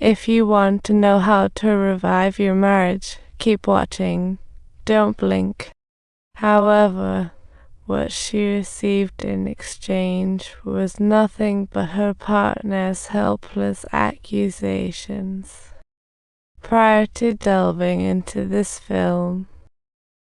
If you want to know how to revive your marriage, keep watching. Don't blink. However, what she received in exchange was nothing but her partner's helpless accusations. Prior to delving into this film,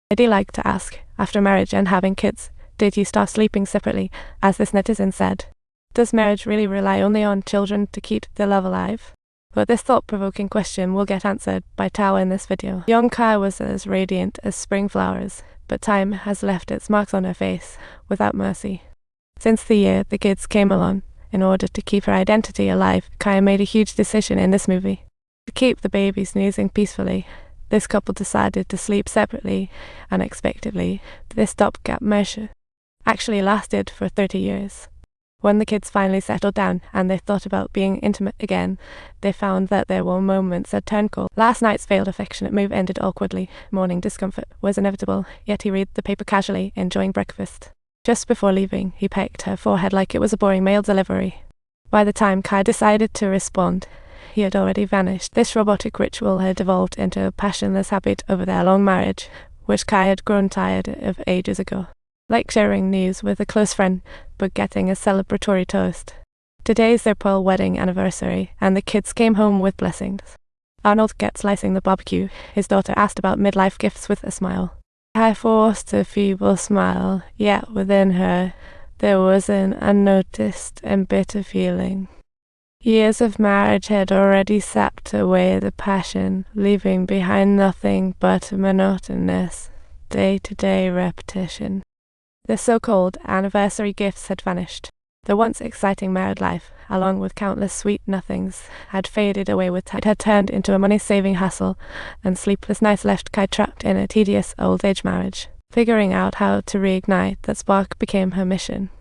I'd like to ask, after marriage and having kids, did you start sleeping separately, as this netizen said? Does marriage really rely only on children to keep the love alive? But this thought-provoking question will get answered by Tao in this video. Young Kai was as radiant as spring flowers, but time has left its marks on her face, without mercy. Since the year the kids came along, in order to keep her identity alive, Kai made a huge decision in this movie. To keep the baby snoozing peacefully, this couple decided to sleep separately, unexpectedly. This stopgap measure actually lasted for 30 years. When the kids finally settled down and they thought about being intimate again, they found that there were moments that turned cold. Last night's failed affectionate move ended awkwardly. Morning discomfort was inevitable, yet he read the paper casually, enjoying breakfast. Just before leaving, he pecked her forehead like it was a boring mail delivery. By the time Kai decided to respond, he had already vanished. This robotic ritual had evolved into a passionless habit over their long marriage, which Kai had grown tired of ages ago. Like sharing news with a close friend, but getting a celebratory toast. Today's their pearl wedding anniversary, and the kids came home with blessings. Arnold kept slicing the barbecue. His daughter asked about midlife gifts with a smile. I forced a feeble smile, yet within her there was an unnoticed and bitter feeling. Years of marriage had already sapped away the passion, leaving behind nothing but a monotonous, day-to-day repetition. The so-called anniversary gifts had vanished. The once exciting married life, along with countless sweet nothings, had faded away with time. It had turned into a money-saving hassle, and sleepless nights left Kai trapped in a tedious old-age marriage. Figuring out how to reignite that spark became her mission.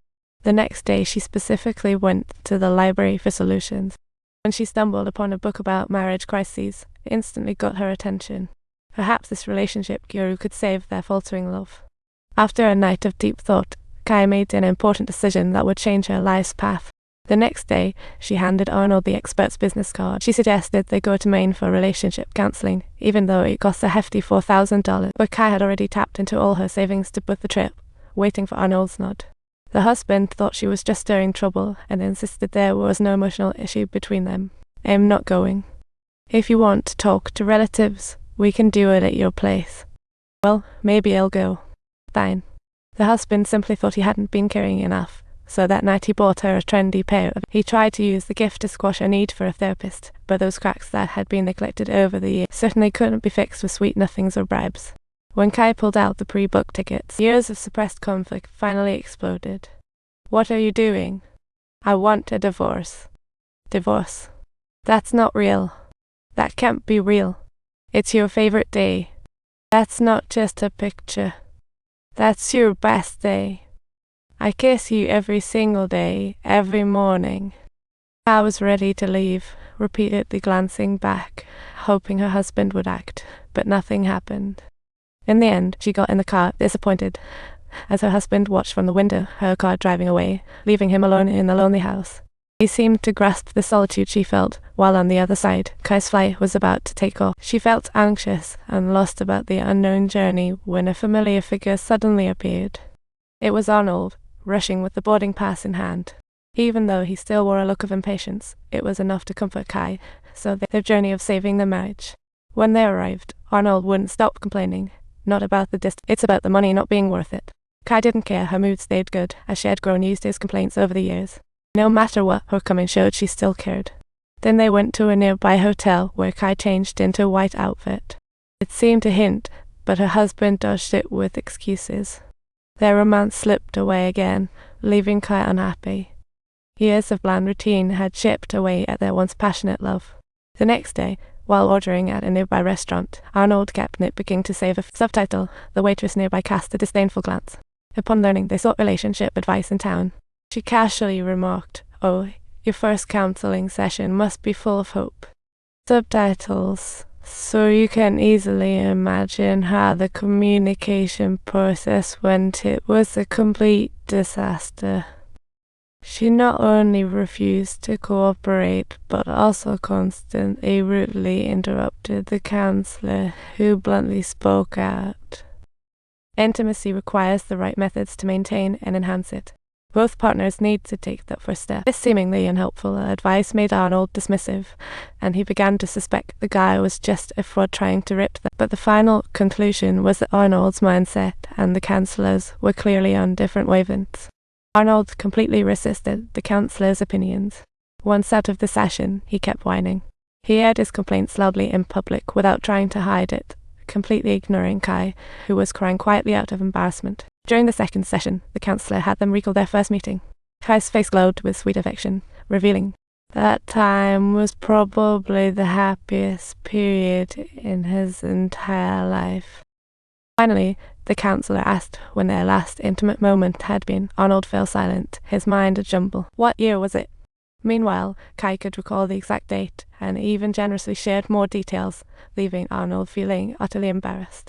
The next day she specifically went to the library for solutions. When she stumbled upon a book about marriage crises, it instantly got her attention. Perhaps this relationship guru could save their faltering love. After a night of deep thought, Kai made an important decision that would change her life's path. The next day, she handed Arnold the expert's business card. She suggested they go to Maine for relationship counseling, even though it cost a hefty $4,000. But Kai had already tapped into all her savings to book the trip, waiting for Arnold's nod. The husband thought she was just stirring trouble and insisted there was no emotional issue between them. I'm not going. If you want to talk to relatives, we can do it at your place. Well, maybe I'll go. Fine. The husband simply thought he hadn't been caring enough, so that night he bought her a trendy pair of. He tried to use the gift to squash a need for a therapist, but those cracks that had been neglected over the years certainly couldn't be fixed with sweet nothings or bribes. When Kai pulled out the pre-booked tickets, years of suppressed conflict finally exploded. What are you doing? I want a divorce. Divorce? That's not real. That can't be real. It's your favorite day. That's not just a picture. That's your best day. I kiss you every single day, every morning. I was ready to leave, repeatedly glancing back, hoping her husband would act, but nothing happened. In the end, she got in the car, disappointed, as her husband watched from the window, her car driving away, leaving him alone in the lonely house. He seemed to grasp the solitude she felt, while on the other side, Kai's flight was about to take off. She felt anxious and lost about the unknown journey when a familiar figure suddenly appeared. It was Arnold, rushing with the boarding pass in hand. Even though he still wore a look of impatience, it was enough to comfort Kai, so their journey of saving the marriage. When they arrived, Arnold wouldn't stop complaining. Not about the distance, it's about the money not being worth it. Kai didn't care, her mood stayed good, as she had grown used to his complaints over the years. No matter what her coming showed, she still cared. Then they went to a nearby hotel where Kai changed into a white outfit. It seemed to hint, but her husband dodged it with excuses. Their romance slipped away again, leaving Kai unhappy. Years of bland routine had chipped away at their once passionate love. The next day, while ordering at a nearby restaurant, Arnold kept nitpicking to save a subtitle. The waitress nearby cast a disdainful glance. Upon learning they sought relationship advice in town, she casually remarked, "Oh, your first counseling session must be full of hope." Subtitles. So you can easily imagine how the communication process went. It was a complete disaster. She not only refused to cooperate, but also constantly rudely interrupted the Chancellor, who bluntly spoke out. Intimacy requires the right methods to maintain and enhance it. Both partners need to take that first step. This seemingly unhelpful advice made Arnold dismissive, and he began to suspect the guy was just a fraud trying to rip them. But the final conclusion was that Arnold's mindset and the Chancellor's were clearly on different wavelengths. Arnold completely resisted the Chancellor's opinions. Once out of the session, he kept whining. He aired his complaints loudly in public without trying to hide it, completely ignoring Kai, who was crying quietly out of embarrassment. During the second session, the Chancellor had them recall their first meeting. Kai's face glowed with sweet affection, revealing that time was probably the happiest period in his entire life. Finally, the Chancellor asked when their last intimate moment had been. Arnold fell silent, his mind a jumble. What year was it? Meanwhile, Kai could recall the exact date and even generously shared more details, leaving Arnold feeling utterly embarrassed.